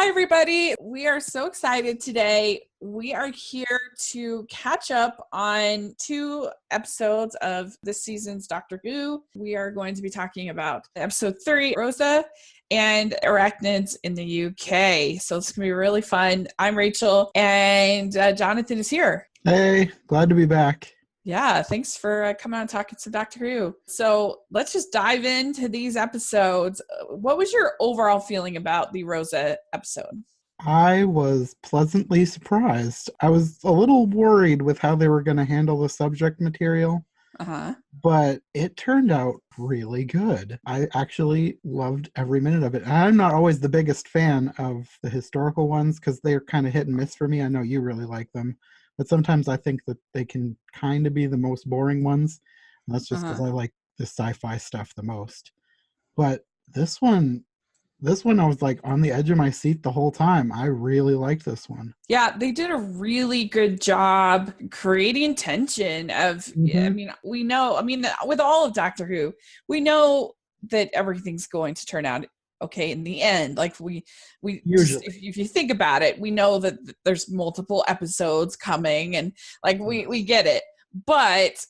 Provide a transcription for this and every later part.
Hi, everybody. We are so excited today. We are here to catch up on 2 episodes of this season's Doctor Who. We are going to be talking about episode 3, Rosa, and Arachnids in the UK. So it's going to be really fun. I'm Rachel, and Jonathan is here. Hey, glad to be back. Yeah, thanks for coming on and talking to Doctor Who. So let's just dive into these episodes. What was your overall feeling about the Rosa episode? I was pleasantly surprised. I was a little worried with how they were going to handle the subject material, but it turned out really good. I actually loved every minute of it. I'm not always the biggest fan of the historical ones because they're kind of hit and miss for me. I know you really like them. But sometimes I think that they can kind of be the most boring ones. And that's just because I like the sci-fi stuff the most. But this one I was like on the edge of my seat the whole time. I really liked this one. Yeah, they did a really good job creating tension of, we know, with all of Doctor Who, we know that everything's going to turn out okay in the end. Like we just, if you think about it, we know that there's multiple episodes coming and like we get it. But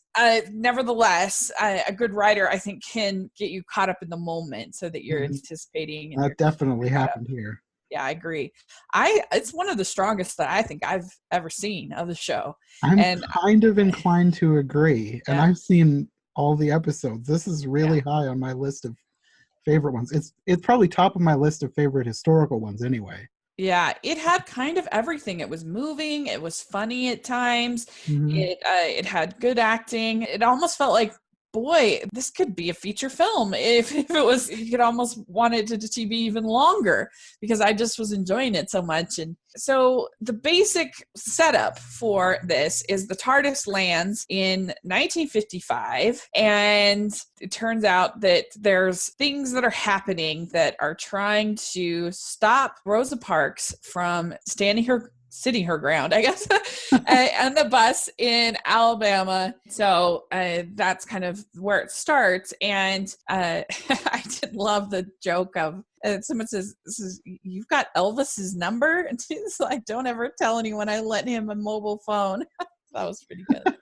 nevertheless, a good writer, I think, can get you caught up in the moment so that you're anticipating. That definitely happened here. Yeah, I agree. It's one of the strongest that I think I've ever seen of the show. I'm kind of inclined to agree. Yeah. And I've seen all the episodes. This is really high on my list of favorite ones. It's probably top of my list of favorite historical ones anyway. Yeah, it had kind of everything. It was moving. It was funny at times. It had good acting. It almost felt like, boy, this could be a feature film if it was. You could almost want it to be even longer because I just was enjoying it so much. And so the basic setup for this is the TARDIS lands in 1955, and it turns out that there's things that are happening that are trying to stop Rosa Parks from sitting her ground, I guess, on the bus in Alabama. So that's kind of where it starts. And I did love the joke of someone says, "You've got Elvis's number?" And she's like, "Don't ever tell anyone I lent him a mobile phone." That was pretty good.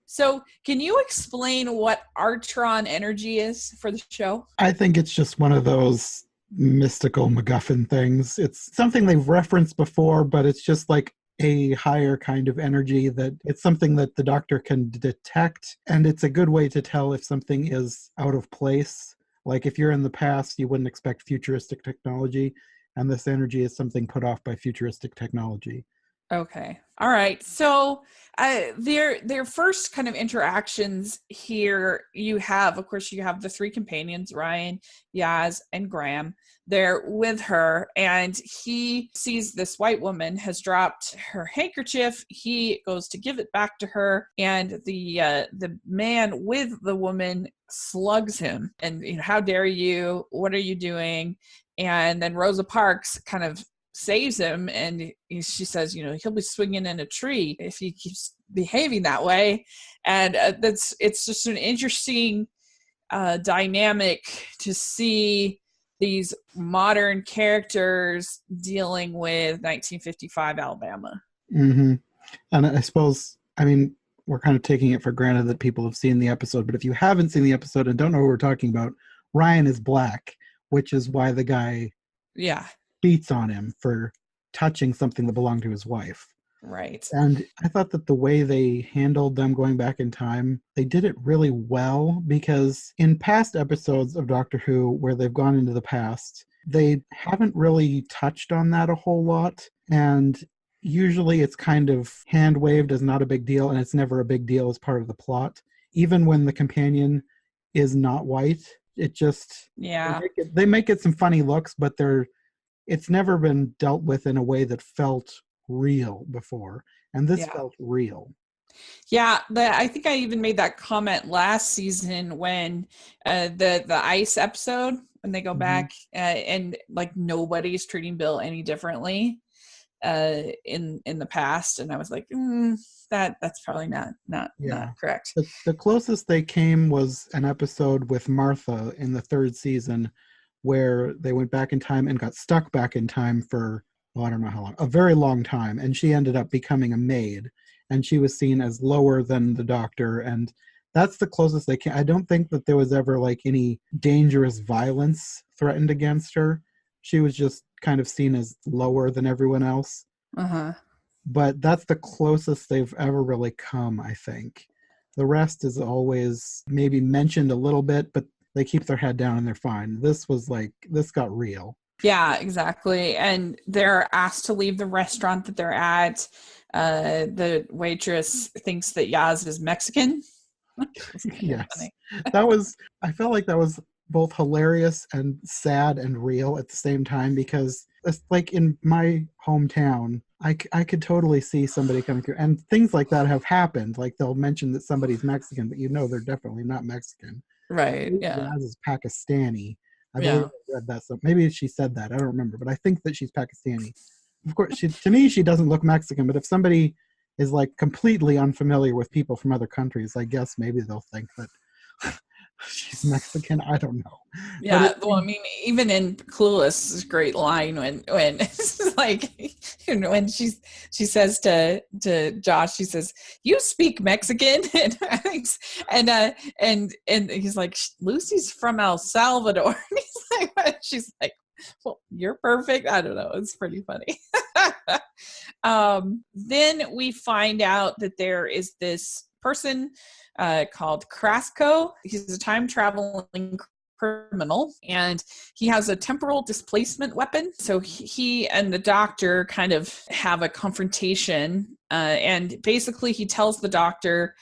So can you explain what Artron energy is for the show? I think it's just one of those mystical MacGuffin things. It's something they've referenced before, but it's just like a higher kind of energy that it's something that the Doctor can detect, and it's a good way to tell if something is out of place. Like if you're in the past, you wouldn't expect futuristic technology, and this energy is something put off by futuristic technology. Okay. All right. So their first kind of interactions here, you have the 3 companions, Ryan, Yaz, and Graham. They're with her, and he sees this white woman has dropped her handkerchief. He goes to give it back to her, and the man with the woman slugs him. And, how dare you? What are you doing? And then Rosa Parks kind of saves him, and she says, he'll be swinging in a tree if he keeps behaving that way. And it's just an interesting dynamic to see these modern characters dealing with 1955 Alabama. And I suppose, we're kind of taking it for granted that people have seen the episode, but if you haven't seen the episode and don't know what we're talking about, Ryan is black, which is why the guy beats on him for touching something that belonged to his wife. Right. And I thought that the way they handled them going back in time, they did it really well, because in past episodes of Doctor Who where they've gone into the past, they haven't really touched on that a whole lot. And usually it's kind of hand-waved as not a big deal, and it's never a big deal as part of the plot. Even when the companion is not white, it just... They make it some funny looks, but it's never been dealt with in a way that felt real before, and this felt real. I think I even made that comment last season when the ice episode, when they go back and like nobody's treating Bill any differently in the past, and I was like, that's probably not correct. The closest they came was an episode with Martha in the 3rd season, where they went back in time and got stuck back in time for well, I don't know how long, a very long time. And she ended up becoming a maid, and she was seen as lower than the doctor. And that's the closest they can. I don't think that there was ever like any dangerous violence threatened against her. She was just kind of seen as lower than everyone else. Uh-huh. But that's the closest they've ever really come, I think. The rest is always maybe mentioned a little bit, but they keep their head down and they're fine. This was like, this got real. Yeah, exactly. And they're asked to leave the restaurant that they're at. The waitress thinks that Yaz is Mexican. Yes. I felt like that was both hilarious and sad and real at the same time, because it's like in my hometown, I could totally see somebody coming through, and things like that have happened. Like they'll mention that somebody's Mexican, but they're definitely not Mexican. Right. Yeah. Yaz is Pakistani. I believe Yeah. I read that. So maybe she said that. I don't remember, but I think that she's Pakistani. Of course, to me, she doesn't look Mexican, but if somebody is like completely unfamiliar with people from other countries, I guess maybe they'll think that she's Mexican. I don't know. Yeah, well, I mean, even in Clueless, great line when it's like, when she says to Josh, she says, "You speak Mexican," and he's like, "Lucy's from El Salvador." And he's like, she's like, "Well, you're perfect." I don't know. It's pretty funny. Then we find out that there is this person called Krasko. He's a time traveling criminal, and he has a temporal displacement weapon. So he and the doctor kind of have a confrontation, and basically he tells the doctor,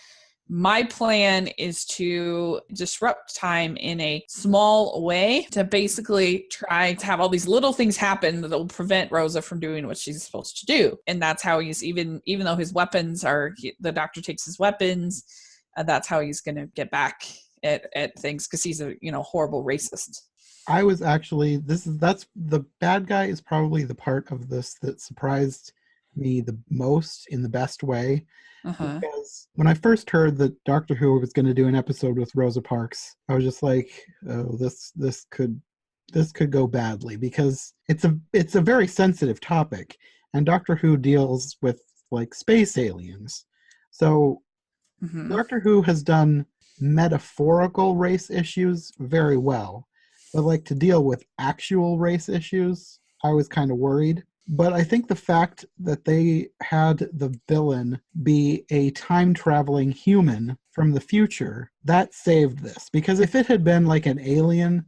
my plan is to disrupt time in a small way to basically try to have all these little things happen that will prevent Rosa from doing what she's supposed to do. And that's how he's, even though his weapons are, the doctor takes his weapons, that's how he's going to get back at things, because he's a horrible racist. I was actually, that's the bad guy is probably the part of this that surprised me the most in the best way. Because when I first heard that Doctor Who was going to do an episode with Rosa Parks, I was just like, oh, this could go badly, because it's a very sensitive topic, and Doctor Who deals with like space aliens. So Doctor Who has done metaphorical race issues very well, but like to deal with actual race issues, I was kind of worried. But I think the fact that they had the villain be a time-traveling human from the future, that saved this. Because if it had been like an alien,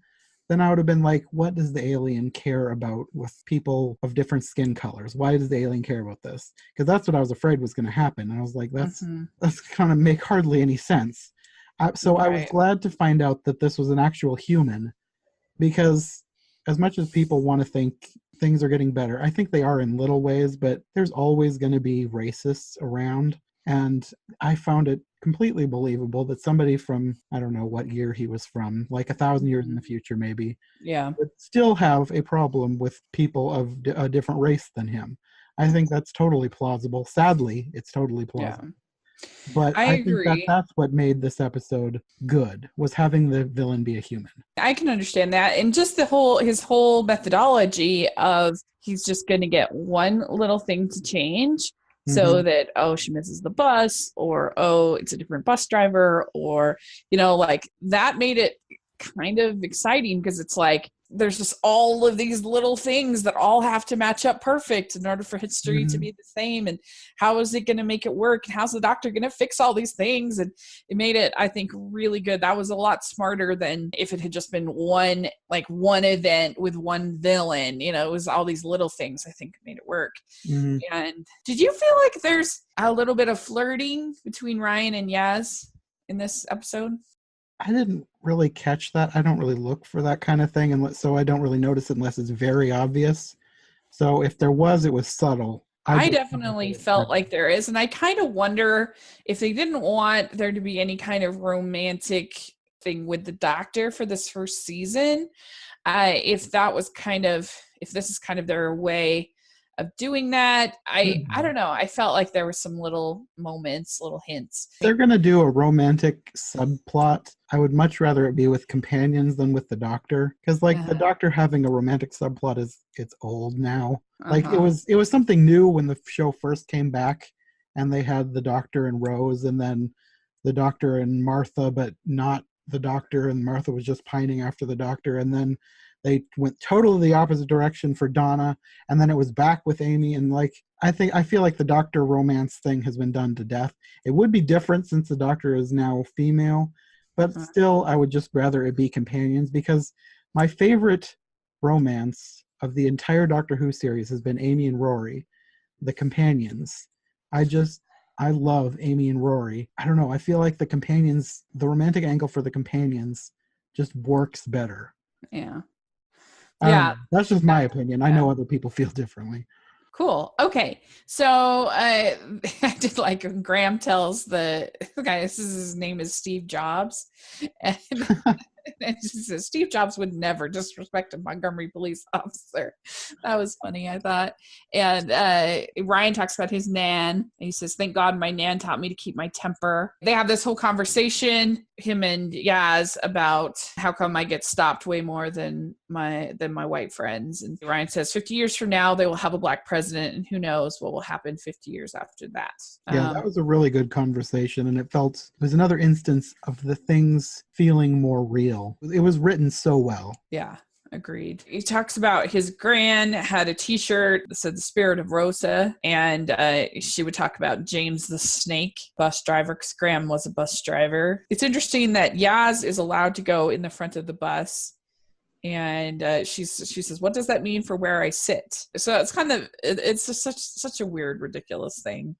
then I would have been like, what does the alien care about with people of different skin colors? Why does the alien care about this? Because that's what I was afraid was going to happen. And I was like, that's kind of make hardly any sense. So I was glad to find out that this was an actual human, because as much as people want to think things are getting better, I think they are in little ways, but there's always going to be racists around. And I found it completely believable that somebody from, I don't know what year he was from, like 1,000 years in the future maybe, would still have a problem with people of a different race than him. I think that's totally plausible. Sadly, it's totally plausible. Yeah. But I think that's what made this episode good, was having the villain be a human. I can understand that. And just his whole methodology of he's just going to get one little thing to change so that, she misses the bus, or, it's a different bus driver, or, like that made it kind of exciting, because it's like, there's just all of these little things that all have to match up perfect in order for history to be the same. And how is it going to make it work? And how's the doctor going to fix all these things? And it made it, I think, really good. That was a lot smarter than if it had just been one event with one villain. It was all these little things, I think, made it work. And did you feel like there's a little bit of flirting between Ryan and Yaz in this episode? I didn't really catch that. I don't really look for that kind of thing, so I don't really notice it unless it's very obvious. So if there was, it was subtle. I definitely felt like there is, and I kind of wonder if they didn't want there to be any kind of romantic thing with the doctor for this first season, if this is kind of their way of doing that. I Mhm. don't know. I felt like there were some little moments, little hints. If they're going to do a romantic subplot, I would much rather it be with companions than with the Doctor, because like the Doctor having a romantic subplot it's old now. Like it was something new when the show first came back, and they had the Doctor and Rose, and then the Doctor and Martha, but not the Doctor, and Martha was just pining after the Doctor, and then they went totally the opposite direction for Donna, and then it was back with Amy, and like I feel like the Doctor romance thing has been done to death. It would be different since the Doctor is now female, but still I would just rather it be companions, because my favorite romance of the entire Doctor Who series has been Amy and Rory, the companions. I love Amy and Rory. I don't know, I feel like the romantic angle for the companions just works better. Yeah. Yeah. That's just my opinion. I know other people feel differently. Cool. Okay. So I did like Graham tells the guy, his name is Steve Jobs. And and she says, Steve Jobs would never disrespect a Montgomery police officer. That was funny, I thought. And Ryan talks about his nan. And he says, thank God my nan taught me to keep my temper. They have this whole conversation, him and Yaz, about how come I get stopped way more than my white friends. And Ryan says 50 years from now, they will have a black president, and who knows what will happen 50 years after that. Yeah, that was a really good conversation, and it was another instance of the things feeling more real. It was written so well. Yeah, agreed. He talks about his gran had a t-shirt that said the spirit of Rosa, and she would talk about James the Snake, bus driver, because Graham was a bus driver. It's interesting that Yaz is allowed to go in the front of the bus, and she says, what does that mean for where I sit? So it's just such a weird, ridiculous thing.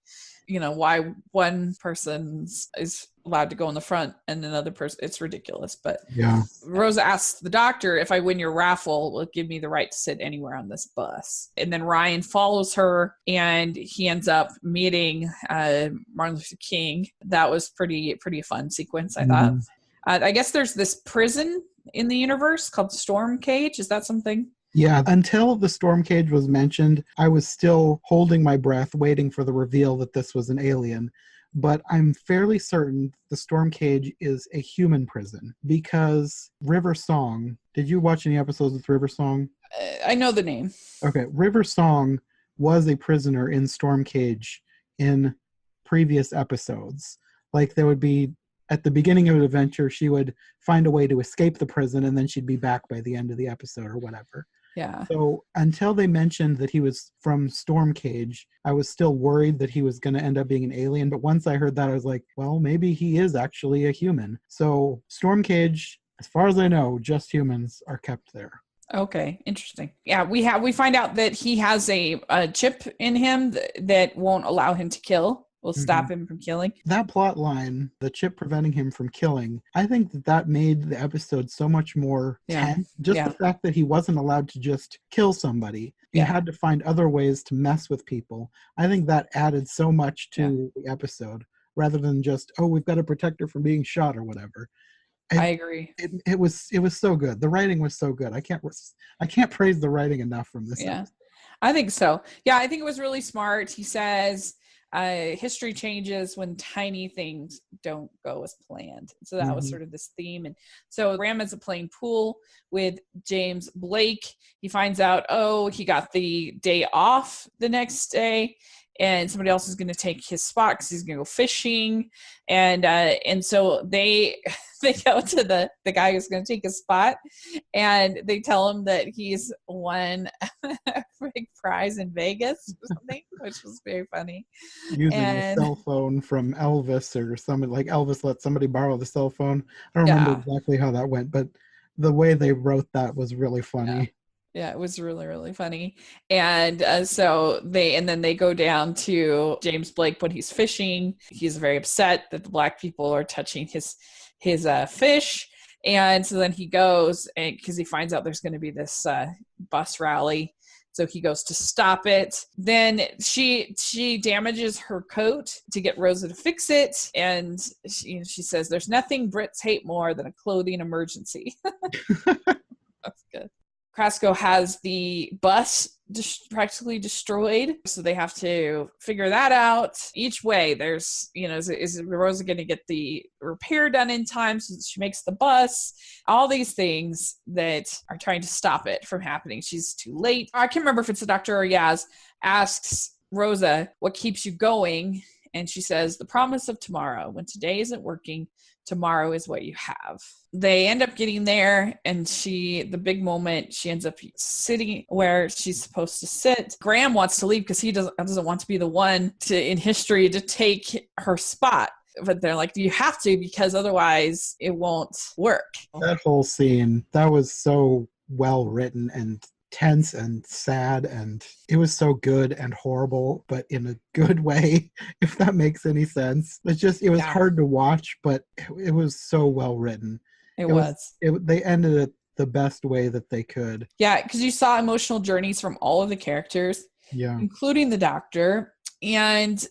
Why one person is allowed to go in the front and another person, it's ridiculous. But yeah, Rosa asks the Doctor, if I win your raffle, will it give me the right to sit anywhere on this bus? And then Ryan follows her, and he ends up meeting Martin Luther King. That was pretty fun sequence, I thought. I guess there's this prison in the universe called Storm Cage. Is that something? Yeah, until the Storm Cage was mentioned, I was still holding my breath, waiting for the reveal that this was an alien. But I'm fairly certain the Storm Cage is a human prison, because River Song, did you watch any episodes with River Song? I know the name. Okay, River Song was a prisoner in Storm Cage in previous episodes. Like, there would be, at the beginning of an adventure, she would find a way to escape the prison, and then she'd be back by the end of the episode or whatever. Yeah. So until they mentioned that he was from Storm Cage, I was still worried that he was going to end up being an alien. But once I heard that, I was like, well, maybe he is actually a human. So Storm Cage, as far as I know, just humans are kept there. Okay, interesting. Yeah, we find out that he has a chip in him that won't allow him to kill. Will stop him from killing. That plot line, the chip preventing him from killing, I think that made the episode so much more tense. Just the fact that he wasn't allowed to just kill somebody. He had to find other ways to mess with people. I think that added so much to the episode, rather than just, oh, we've got to protect her from being shot or whatever. I agree. It was so good. The writing was so good. I can't praise the writing enough from this episode. I think so. Yeah, I think it was really smart. He says, history changes when tiny things don't go as planned. So that was sort of this theme. And so Graham is playing pool with James Blake. He finds out, he got the day off the next day, and somebody else is going to take his spot because he's going to go fishing. And so they go to the guy who's going to take his spot, and they tell him that he's won a big prize in Vegas or something, which was very funny. Using a cell phone from Elvis or somebody, like Elvis let somebody borrow the cell phone. I don't remember exactly how that went, but the way they wrote that was really funny. Yeah, it was really, really funny. And so they go down to James Blake when he's fishing. He's very upset that the black people are touching his fish. And so then he goes, because he finds out there's going to be this bus rally. So he goes to stop it. Then she damages her coat to get Rosa to fix it. And she says, there's nothing Brits hate more than a clothing emergency. That's good. Krasko has the bus practically destroyed. So they have to figure that out. Each way, there's, is Rosa going to get the repair done in time so that she makes the bus? All these things that are trying to stop it from happening. She's too late. I can't remember if it's the doctor or Yaz asks Rosa, what keeps you going? And she says, the promise of tomorrow. When today isn't working, tomorrow is what you have. They end up getting there, and the big moment, she ends up sitting where she's supposed to sit. Graham wants to leave because he doesn't want to be the one in history to take her spot. But they're like, you have to, because otherwise it won't work. That whole scene, that was so well written and tense and sad, and it was so good and horrible, but in a good way, if that makes any sense. It was hard to watch, but it was so well written. They ended it the best way that they could. Yeah, because you saw emotional journeys from all of the characters, including the doctor. And,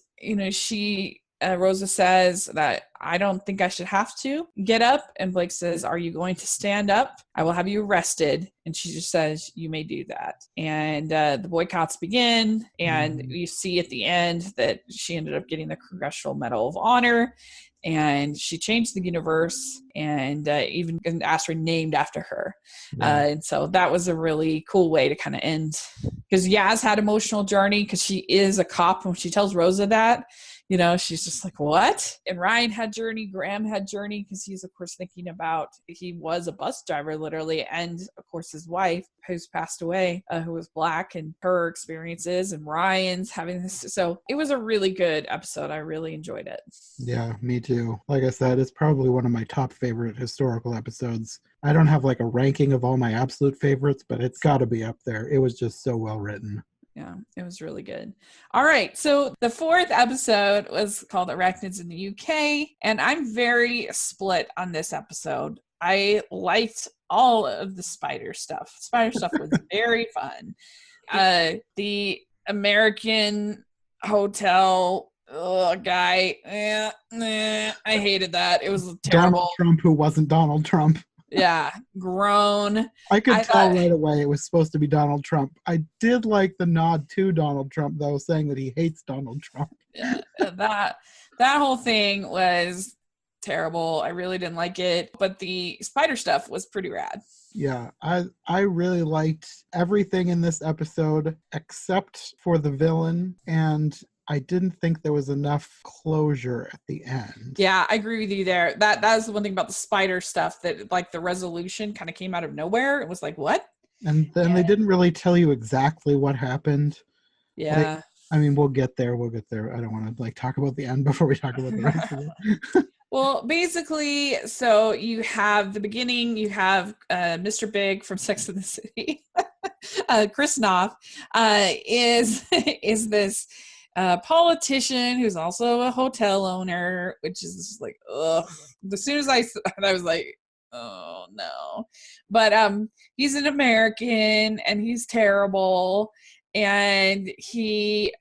Rosa says that I don't think I should have to get up. And Blake says, are you going to stand up? I will have you arrested. And she just says, you may do that. And the boycotts begin. And you see at the end that she ended up getting the Congressional Medal of Honor. And she changed the universe and even an asteroid named after her. And so that was a really cool way to kind of end. Because Yaz had emotional journey because she is a cop. When she tells Rosa that, she's just like, what? And Ryan had journey. Graham had journey because he's, of course, thinking about, he was a bus driver, literally. And, of course, his wife, who's passed away, who was Black, and her experiences, and Ryan's having this. So it was a really good episode. I really enjoyed it. Yeah, me too. Like I said, it's probably one of my top favorite historical episodes. I don't have like a ranking of all my absolute favorites, but it's got to be up there. It was just so well written. Yeah, it was really good. All right. So the fourth episode was called Arachnids in the UK. And I'm very split on this episode. I liked all of the spider stuff. Spider stuff was very fun. The American hotel guy, I hated that. It was terrible. Donald Trump, who wasn't Donald Trump. Yeah, groan. I could tell right away it was supposed to be Donald Trump. I did like the nod to Donald Trump, though, saying that he hates Donald Trump. Yeah, that whole thing was terrible. I really didn't like it, but the spider stuff was pretty rad. Yeah, I really liked everything in this episode except for the villain, and I didn't think there was enough closure at the end. Yeah, I agree with you there. That is the one thing about the spider stuff, that like the resolution kind of came out of nowhere. It was like, what? And then they didn't really tell you exactly what happened. Yeah. We'll get there. I don't want to talk about the end before we talk about the rest of it. Well, basically, so you have the beginning, you have Mr. Big from Sex and the City. Chris Noth is this politician who's also a hotel owner, which is just like, ugh. As soon as I was like, oh no. But he's an American and he's terrible, and he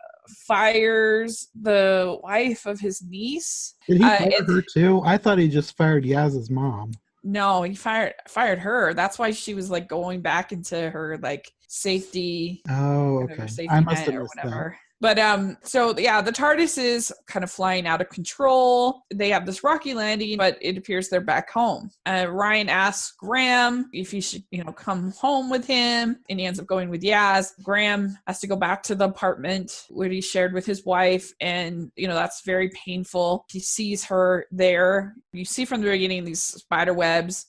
fires the wife of his niece. Did he fire her too? I thought he just fired Yaz's mom. No, he fired her. That's why she was like going back into her like safety. Oh, okay. Safety I must have or missed whatever. That. But so yeah, the TARDIS is kind of flying out of control. They have this rocky landing, but it appears they're back home. Ryan asks Graham if he should, come home with him, and he ends up going with Yaz. Graham has to go back to the apartment where he shared with his wife, and that's very painful. He sees her there. You see from the beginning these spider webs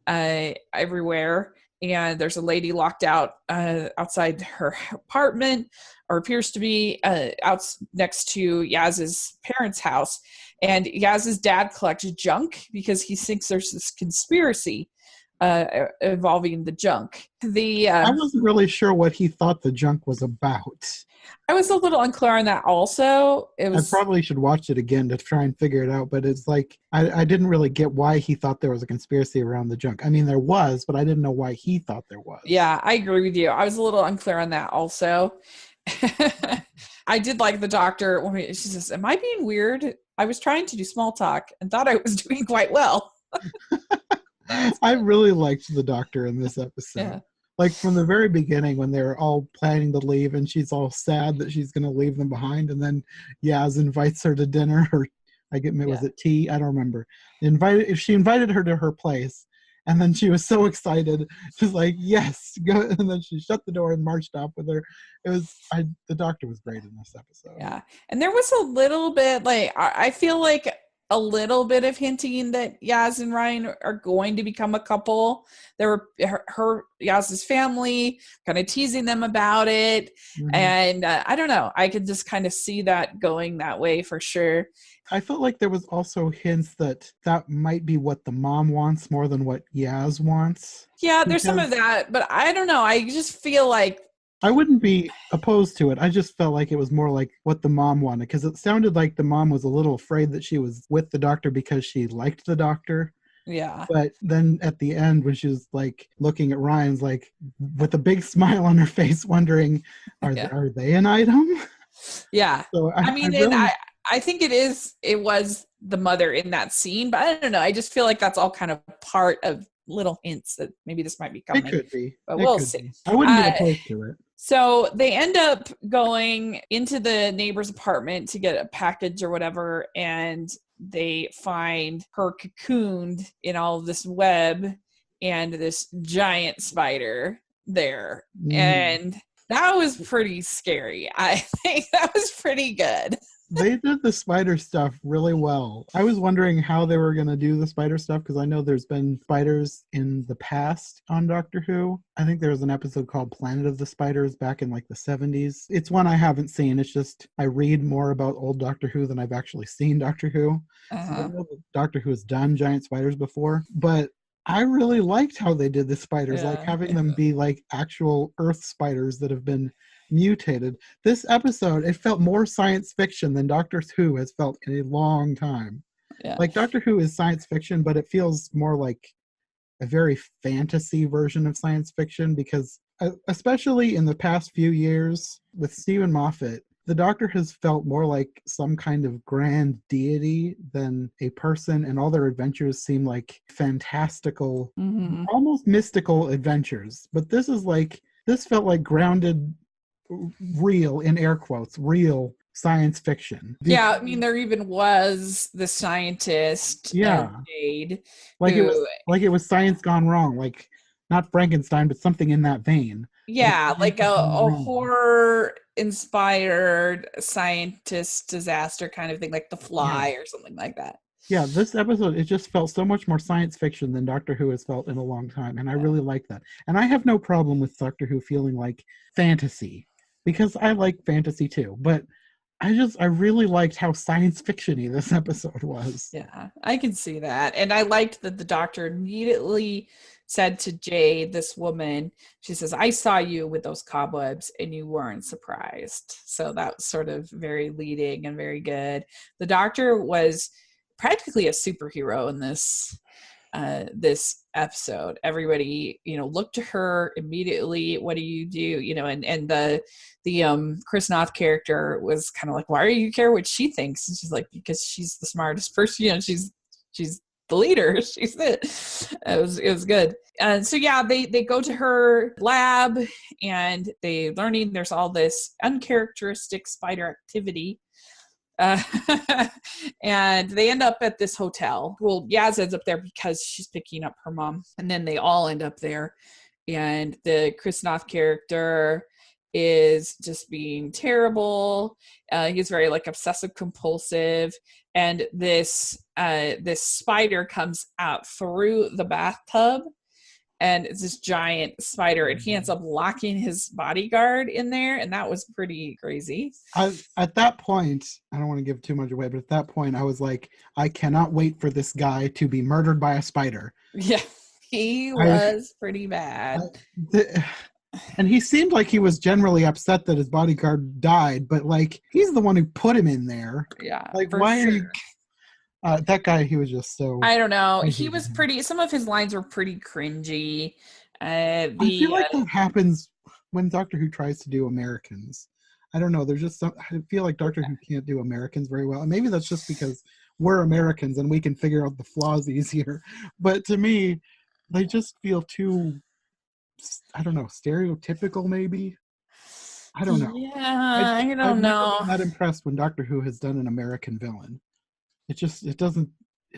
everywhere. And there's a lady locked out outside her apartment, or appears to be out next to Yaz's parents' house. And Yaz's dad collects junk because he thinks there's this conspiracy involving the junk. I wasn't really sure what he thought the junk was about. I was a little unclear on that also. I probably should watch it again to try and figure it out, but it's like I didn't really get why he thought there was a conspiracy around the junk. I mean, there was, but I didn't know why he thought there was. Yeah, I agree with you. I was a little unclear on that also. I did like the doctor when she says, "Am I being weird? I was trying to do small talk and thought I was doing quite well." I really liked the doctor in this episode. Yeah. Like from the very beginning when they're all planning to leave and she's all sad that she's going to leave them behind, and then Yaz invites her to dinner, or was it tea? I don't remember. She invited her to her place, and then she was so excited. She's like, yes, go. And then she shut the door and marched off with her. The doctor was great in this episode. Yeah. And there was a little bit, like, I feel like a little bit of hinting that Yaz and Ryan are going to become a couple. There were Yaz's family kind of teasing them about it. Mm-hmm. And I don't know. I could just kind of see that going that way for sure. I felt like there was also hints that might be what the mom wants more than what Yaz wants. Yeah, there's some of that, but I don't know. I just feel like I wouldn't be opposed to it. I just felt like it was more like what the mom wanted, because it sounded like the mom was a little afraid that she was with the doctor because she liked the doctor. Yeah. But then at the end, when she was like looking at Ryan's like with a big smile on her face, wondering, are they an item? Yeah. So I think it was the mother in that scene, but I don't know. I just feel like that's all kind of part of little hints that maybe this might be coming. It could be. But we'll see. I wouldn't be opposed to it. So they end up going into the neighbor's apartment to get a package or whatever, and they find her cocooned in all of this web and this giant spider there. And that was pretty scary. I think that was pretty good. They did the spider stuff really well. I was wondering how they were going to do the spider stuff, because I know there's been spiders in the past on Doctor Who. I think there was an episode called Planet of the Spiders back in like the 70s. It's one I haven't seen. It's just I read more about old Doctor Who than I've actually seen Doctor Who. So I know that Doctor Who has done giant spiders before, but I really liked how they did the spiders, like having them be like actual Earth spiders that have been mutated. This episode, it felt more science fiction than Doctor Who has felt in a long time. Yeah. Like Doctor Who is science fiction, but it feels more like a very fantasy version of science fiction, because especially in the past few years with Stephen Moffat, the Doctor has felt more like some kind of grand deity than a person, and all their adventures seem like fantastical, almost mystical adventures. But this felt like grounded, real, in air quotes, real science fiction. Yeah, I mean, there even was the scientist, Jade, it was science gone wrong, like not Frankenstein, but something in that vein. Yeah, like a horror-inspired scientist disaster kind of thing, like The Fly or something like that. Yeah, this episode, it just felt so much more science fiction than Doctor Who has felt in a long time, and I really like that. And I have no problem with Doctor Who feeling like fantasy, because I like fantasy too, but I really liked how science fiction-y this episode was. Yeah, I can see that. And I liked that the Doctor immediately said to Jade, this woman, she says, I saw you with those cobwebs and you weren't surprised. So that was sort of very leading and very good. The Doctor was practically a superhero in this episode. Everybody, looked to her immediately. What do you do? And the Chris Noth character was kind of like, why do you care what she thinks? And she's like, because she's the smartest person. She's the leader. She's it. It was good. And so they go to her lab and they learning there's all this uncharacteristic spider activity. And they end up at this hotel. Well, Yaz ends up there because she's picking up her mom, and then they all end up there. And the Chris Noth character is just being terrible. He's very like obsessive compulsive, and this spider comes out through the bathtub. And it's this giant spider, and he ends up locking his bodyguard in there, and that was pretty crazy. At that point, I don't want to give too much away, but at that point, I was like, I cannot wait for this guy to be murdered by a spider. Yeah, he was pretty bad. And he seemed like he was generally upset that his bodyguard died, but like, he's the one who put him in there. Yeah, like, why are you... that guy, he was just so... I don't know. He was pretty... Some of his lines were pretty cringy. I feel like that happens when Doctor Who tries to do Americans. I don't know. There's just some... I feel like Doctor Who can't do Americans very well. And maybe that's just because we're Americans and we can figure out the flaws easier. But to me, they just feel too I don't know, stereotypical maybe. I don't know. Yeah, I I've don't never know. been that impressed when Doctor Who has done an American villain. It doesn't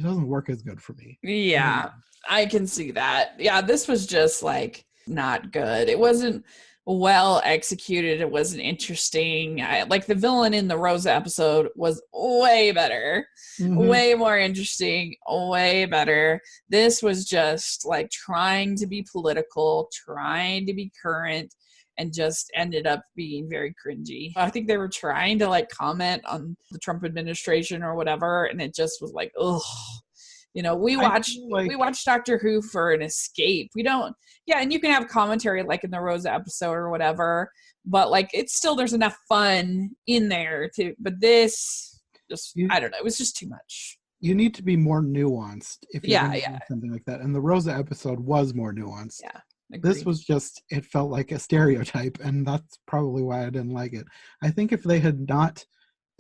work as good for me. Yeah, I can see that. Yeah, this was just like not good. It wasn't well executed. It wasn't interesting. Like the villain in the Rosa episode was way better, way more interesting, way better. This was just like trying to be political, trying to be current, and just ended up being very cringy. I think they were trying to like comment on the Trump administration or whatever, and it just was like, ugh. You know, we watch Doctor Who for an escape. We don't, yeah, and you can have commentary like in the Rosa episode or whatever, but like it's still, there's enough fun in there to, but this just, I don't know, it was just too much. You need to be more nuanced if you're going to do something like that. And the Rosa episode was more nuanced. Yeah. Agreed. This was just, it felt like a stereotype, and that's probably why I didn't like it. I think if they had not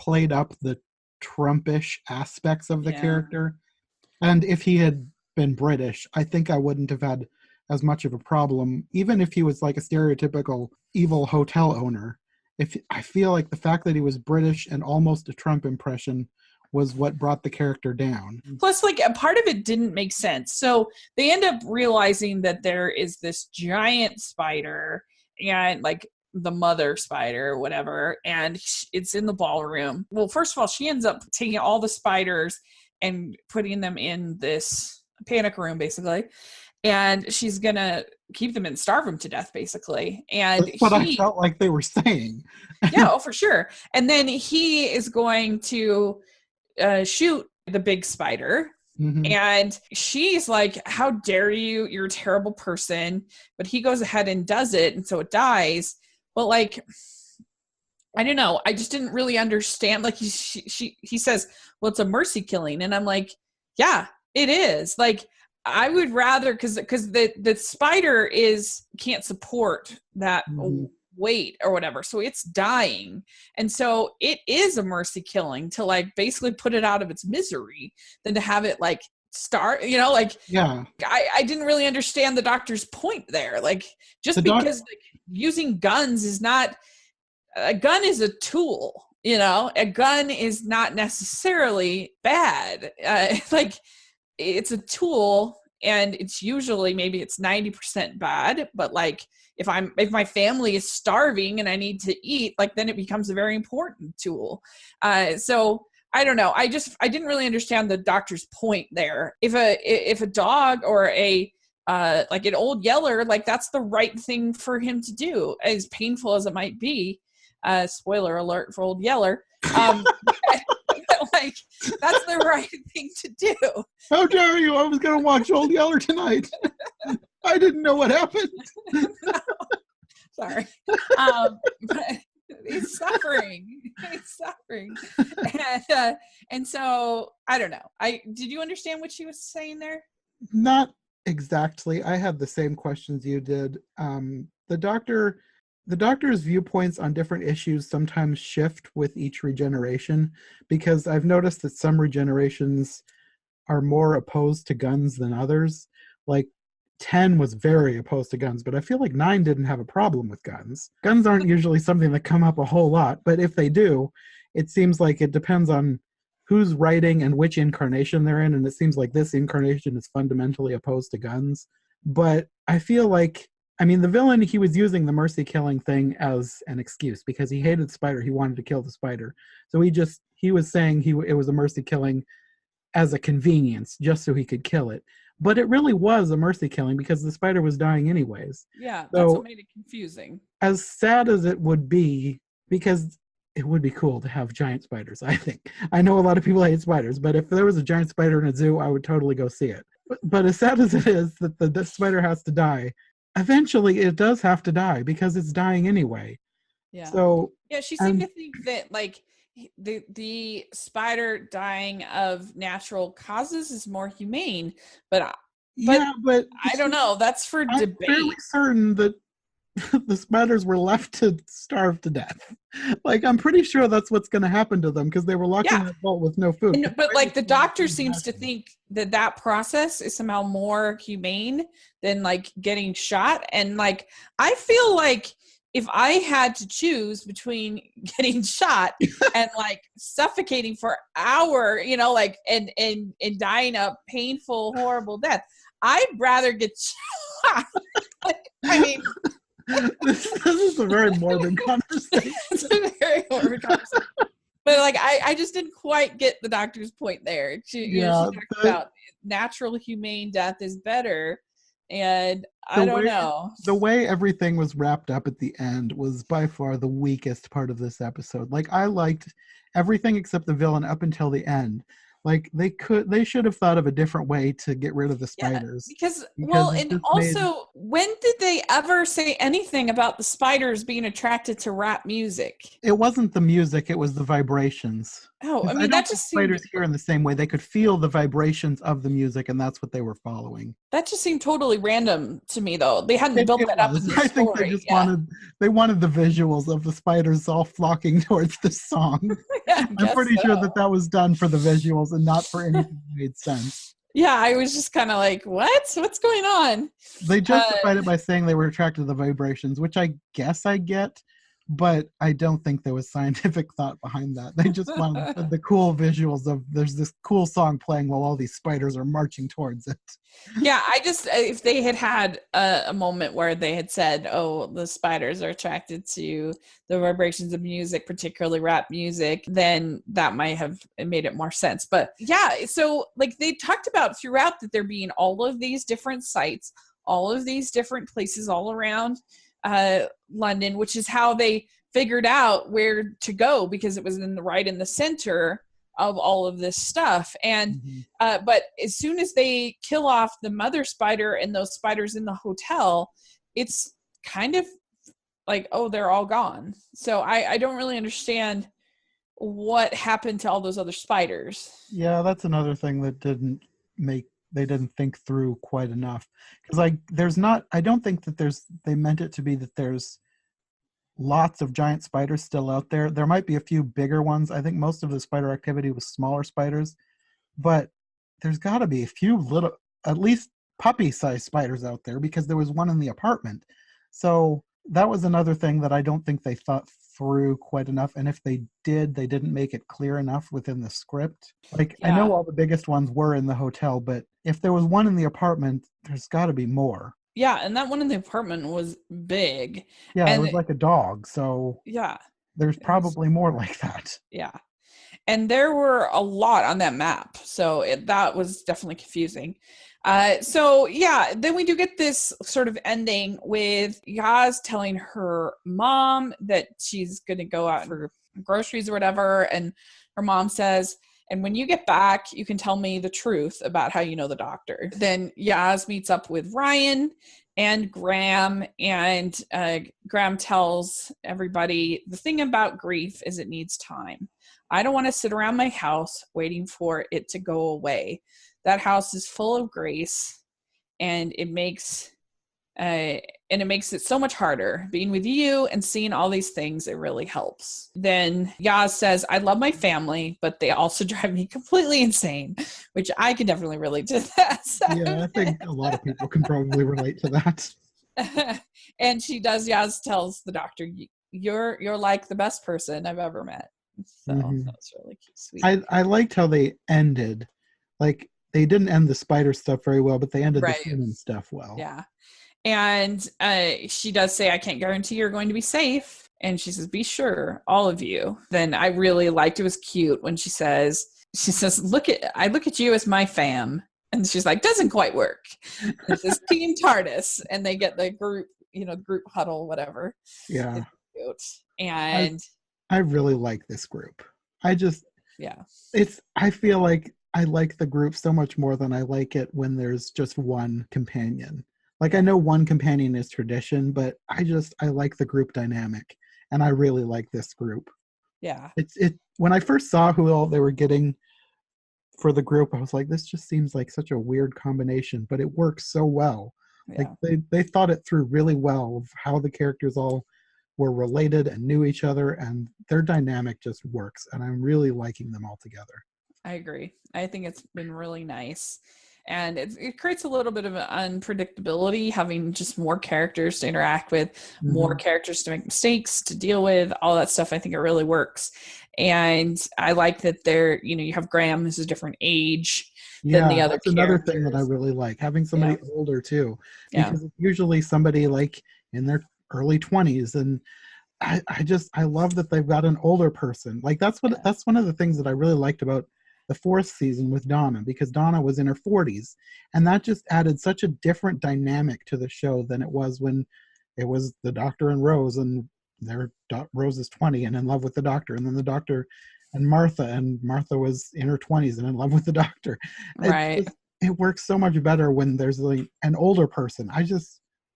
played up the Trumpish aspects of the character, and if he had been British, I think I wouldn't have had as much of a problem, even if he was like a stereotypical evil hotel owner. If I feel like the fact that he was British and almost a Trump impression was what brought the character down. Plus, like, a part of it didn't make sense. So they end up realizing that there is this giant spider, and like the mother spider or whatever, and it's in the ballroom. Well, first of all, she ends up taking all the spiders and putting them in this panic room, basically. And she's going to keep them and starve them to death, basically. And that's what I felt like they were saying. Yeah, oh, for sure. And then he is going to shoot the big spider. And she's like, how dare you? You're a terrible person. But he goes ahead and does it. And so it dies. But like, I don't know. I just didn't really understand. Like he says, well, it's a mercy killing. And I'm like, yeah, it is. Like, I would rather, because the spider can't support that weight or whatever. So it's dying. And so it is a mercy killing to like basically put it out of its misery than to have it like start, you know, like, yeah. I didn't really understand the doctor's point there. Like, just because like, using guns is not, a gun is a tool, you know, a gun is not necessarily bad. Like, it's a tool, and it's usually, maybe it's 90% bad, but like, if my family is starving and I need to eat, like, then it becomes a very important tool. So I don't know. I didn't really understand the doctor's point there. If a dog or like an old yeller, like, that's the right thing for him to do, as painful as it might be. Spoiler alert for Old Yeller. Like, that's the right thing to do. How dare you? I was going to watch Old Yeller tonight. I didn't know what happened. No. Sorry. But he's suffering. He's suffering. And so, I don't know. Did you understand what she was saying there? Not exactly. I had the same questions you did. The doctor's viewpoints on different issues sometimes shift with each regeneration, because I've noticed that some regenerations are more opposed to guns than others. Like 10 was very opposed to guns, but I feel like 9 didn't have a problem with guns. Guns aren't usually something that come up a whole lot, but if they do, it seems like it depends on who's writing and which incarnation they're in, and it seems like this incarnation is fundamentally opposed to guns. But I feel like, I mean, the villain, he was using the mercy killing thing as an excuse because he hated the spider. He wanted to kill the spider. So he was saying it was a mercy killing as a convenience, just so he could kill it. But it really was a mercy killing because the spider was dying anyways. Yeah, that's what made it confusing. As sad as it would be, because it would be cool to have giant spiders, I think. I know a lot of people hate spiders, but if there was a giant spider in a zoo, I would totally go see it. But as sad as it is that the spider has to die, eventually it does have to die because it's dying anyway. Yeah. So yeah, she seemed to think that like the spider dying of natural causes is more humane, but I don't know. That's for debate. I'm fairly certain that the spiders were left to starve to death. Like, I'm pretty sure that's what's going to happen to them because they were locked in that vault with no food. But like the doctor seems to think that process is somehow more humane than like getting shot. And like, I feel like if I had to choose between getting shot and like suffocating for an hour, you know, like and dying a painful, horrible death, I'd rather get shot. I mean, this is a very morbid conversation. It's a very morbid conversation. But like, I just didn't quite get the doctor's point there. She talked about natural, humane death is better. And I don't know. The way everything was wrapped up at the end was by far the weakest part of this episode. Like, I liked everything except the villain up until the end. Like, they should have thought of a different way to get rid of the spiders. Because well, and also, when did they ever say anything about the spiders being attracted to rap music? It wasn't the music, it was the vibrations. Oh, I mean, that just seemed... spiders here in the same way. They could feel the vibrations of the music, and that's what they were following. That just seemed totally random to me, though. They hadn't built that up in the story. I think they just wanted the visuals of the spiders all flocking towards the song. I'm pretty sure that was done for the visuals and not for anything that made sense. Yeah, I was just kind of like, what? What's going on? They justified it by saying they were attracted to the vibrations, which I guess I get. But I don't think there was scientific thought behind that. They just wanted the cool visuals of there's this cool song playing while all these spiders are marching towards it. Yeah, if they had a moment where they had said, oh, the spiders are attracted to the vibrations of music, particularly rap music, then that might have made it more sense. But yeah, so like they talked about throughout that there being all of these different sites, all of these different places all around London, which is how they figured out where to go because it was in the center of all of this stuff. And but as soon as they kill off the mother spider and those spiders in the hotel, it's kind of like, oh, they're all gone. So I don't really understand what happened to all those other spiders. Yeah, that's another thing that they didn't think through quite enough, because I don't think that they meant it to be that there's lots of giant spiders still out there. There might be a few bigger ones. I think most of the spider activity was smaller spiders, but there's got to be a few little, at least puppy-sized spiders out there, because there was one in the apartment. So that was another thing that I don't think they thought through quite enough, and if they did, they didn't make it clear enough within the script. Like, I know all the biggest ones were in the hotel, but if there was one in the apartment, there's got to be more. Yeah, and that one in the apartment was big. Yeah, and it was like a dog, so yeah, there's probably more like that. Yeah, and there were a lot on that map, so that was definitely confusing. So yeah, then we do get this sort of ending with Yaz telling her mom that she's going to go out for groceries or whatever. And her mom says, and when you get back, you can tell me the truth about how you know the doctor. Then Yaz meets up with Ryan and Graham, and Graham tells everybody the thing about grief is it needs time. I don't want to sit around my house waiting for it to go away. That house is full of grace, and it makes it so much harder. Being with you and seeing all these things, it really helps. Then Yaz says, I love my family, but they also drive me completely insane, which I can definitely relate to that. Yeah, I think a lot of people can probably relate to that. And Yaz tells the doctor, you're like the best person I've ever met. So that's really sweet. I liked how they ended. Like, they didn't end the spider stuff very well, but they ended the human stuff well. Yeah. And she does say, I can't guarantee you're going to be safe. And she says, be sure, all of you. Then I really liked, it was cute when she says, I look at you as my fam. And she's like, doesn't quite work. It says Team TARDIS. And they get the group, group huddle, whatever. Yeah. It's cute. And I really like this group. I feel like I like the group so much more than I like it when there's just one companion. Like, I know one companion is tradition, but I like the group dynamic, and I really like this group. Yeah. When I first saw who all they were getting for the group, I was like, this just seems like such a weird combination, but it works so well. Like Yeah. they thought it through really well of how the characters all were related and knew each other, and their dynamic just works, and I'm really liking them all together. I agree. I think it's been really nice. And it creates a little bit of an unpredictability, having just more characters to interact with, more characters to make mistakes, to deal with, all that stuff. I think it really works. And I like that you have Graham, who's a different age than the other That's another characters. thing that I really like, having somebody older too, because it's usually somebody like in their early 20s, and I love that they've got an older person. Like that's one of the things that I really liked about the fourth season with Donna, because Donna was in her 40s, and that just added such a different dynamic to the show than it was when it was the Doctor and Rose, and Rose is 20 and in love with the Doctor, and then the Doctor and Martha was in her 20s and in love with the Doctor. Right. It works so much better when there's like an older person.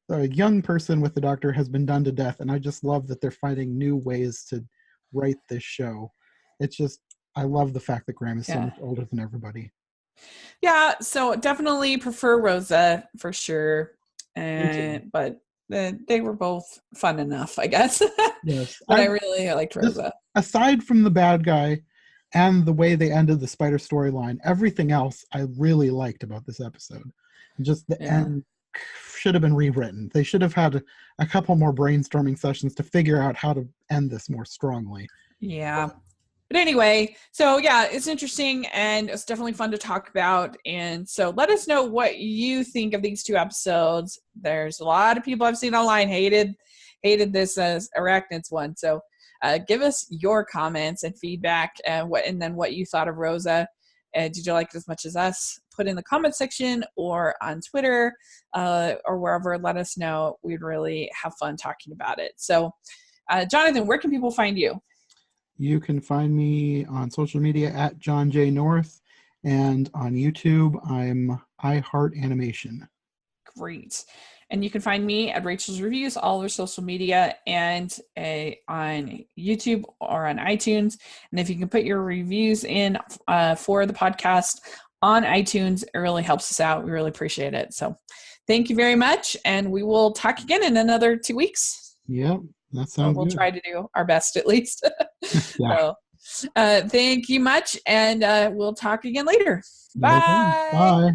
A young person with the Doctor has been done to death, and I just love that they're finding new ways to write this show. I love the fact that Graham is so much older than everybody. Yeah, so definitely prefer Rosa for sure. But they were both fun enough, I guess. Yes. But I really liked Rosa. Aside from the bad guy and the way they ended the Spider storyline, everything else I really liked about this episode. Just the end should have been rewritten. They should have had a couple more brainstorming sessions to figure out how to end this more strongly. Yeah. But anyway, so yeah, it's interesting and it's definitely fun to talk about. And so let us know what you think of these two episodes. There's a lot of people I've seen online hated this as Arachnids one. So give us your comments and feedback and then what you thought of Rosa. Did you like it as much as us? Put in the comment section or on Twitter or wherever. Let us know. We'd really have fun talking about it. So Jonathan, where can people find you? You can find me on social media at John J. North, and on YouTube, I'm iHeartAnimation. Great. And you can find me at Rachel's Reviews, all over social media, and on YouTube or on iTunes. And if you can put your reviews in for the podcast on iTunes, it really helps us out. We really appreciate it. So thank you very much. And we will talk again in another 2 weeks. Yep. That sounds good. We'll try to do our best at least. Yeah. So, thank you much, and we'll talk again later. Bye. Bye.